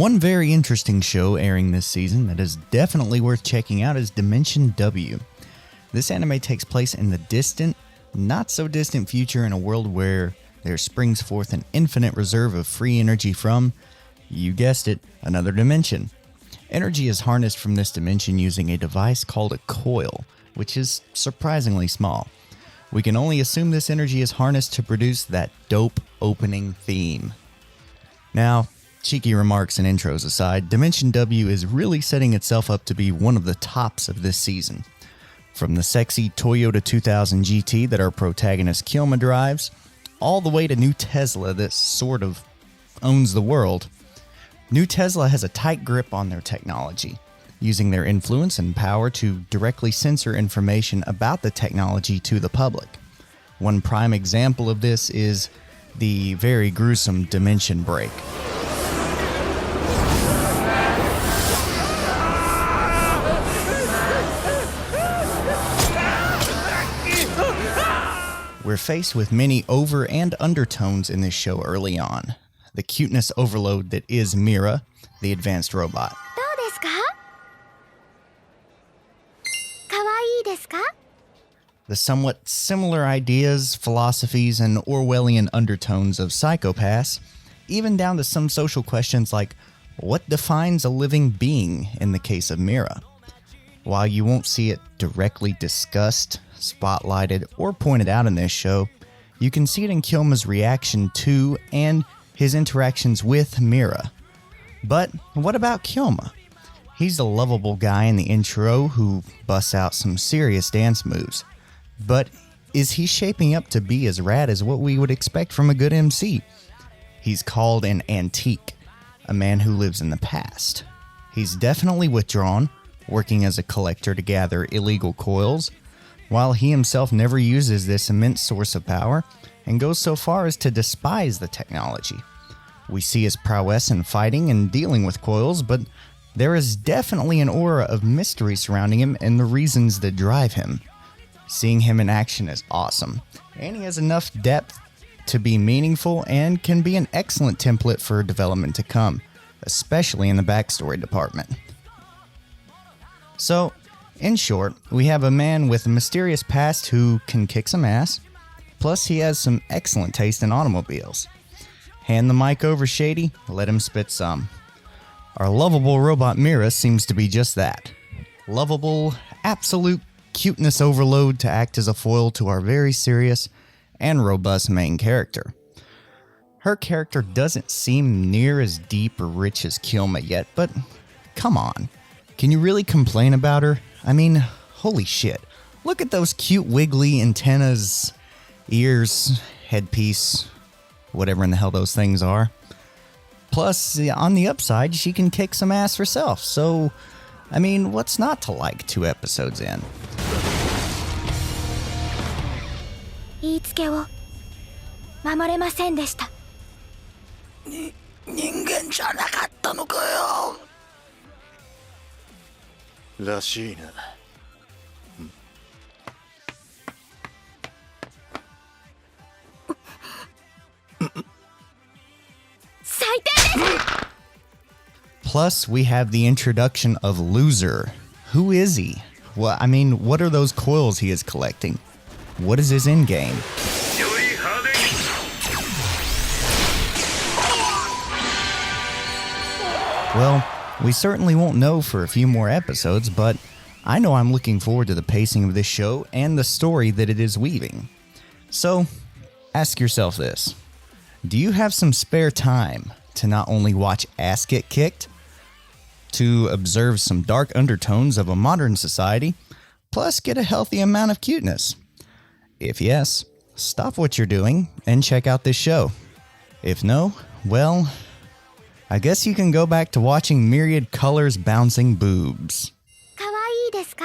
One very interesting show airing this season that is definitely worth checking out is Dimension W. This anime takes place in the distant, not so distant future in a world where there springs forth an infinite reserve of free energy from, you guessed it, another dimension. Energy is harnessed from this dimension using a device called a coil, which is surprisingly small. We can only assume this energy is harnessed to produce that dope opening theme. Now, cheeky remarks and intros aside, Dimension W is really setting itself up to be one of the tops of this season. From the sexy Toyota 2000 GT that our protagonist Kyouma drives, all the way to new Tesla that sort of owns the world. New Tesla has a tight grip on their technology, using their influence and power to directly censor information about the technology to the public. One prime example of this is the very gruesome dimension break. We're faced with many over and undertones in this show early on. The cuteness overload that is Mira, the advanced robot. The somewhat similar ideas, philosophies, and Orwellian undertones of Psychopaths, even down to some social questions like, what defines a living being in the case of Mira? While you won't see it directly discussed, spotlighted, or pointed out in this show, you can see it in Kyouma's reaction to and his interactions with Mira. But what about Kyouma? He's the lovable guy in the intro who busts out some serious dance moves. But is he shaping up to be as rad as what we would expect from a good MC? He's called an antique, a man who lives in the past. He's definitely withdrawn, working as a collector to gather illegal coils, while he himself never uses this immense source of power and goes so far as to despise the technology. We see his prowess in fighting and dealing with coils, but there is definitely an aura of mystery surrounding him and the reasons that drive him. Seeing him in action is awesome, and he has enough depth to be meaningful and can be an excellent template for development to come, especially in the backstory department. So, in short, we have a man with a mysterious past who can kick some ass, plus he has some excellent taste in automobiles. Hand the mic over Shady, let him spit some. Our lovable robot Mira seems to be just that. Lovable, absolute cuteness overload to act as a foil to our very serious and robust main character. Her character doesn't seem near as deep or rich as Kyouma yet, but come on. Can you really complain about her? I mean, holy shit. Look at those cute wiggly antennas, ears, headpiece, whatever in the hell those things are. Plus, on the upside, she can kick some ass herself. So, I mean, what's not to like 2 episodes in? 言いつけを守れませんでした。人間じゃなかったのかよ。らしいな。最低です。 Plus, we have the introduction of Loser. Who is he? Well, I mean, what are those coils he is collecting? What is his end game? Well, we certainly won't know for a few more episodes, but I know I'm looking forward to the pacing of this show and the story that it is weaving. So, ask yourself this. Do you have some spare time to not only watch ass get kicked, to observe some dark undertones of a modern society, plus get a healthy amount of cuteness? If yes, stop what you're doing and check out this show. If no, well, I guess you can go back to watching myriad colors bouncing boobs. 可愛いですか?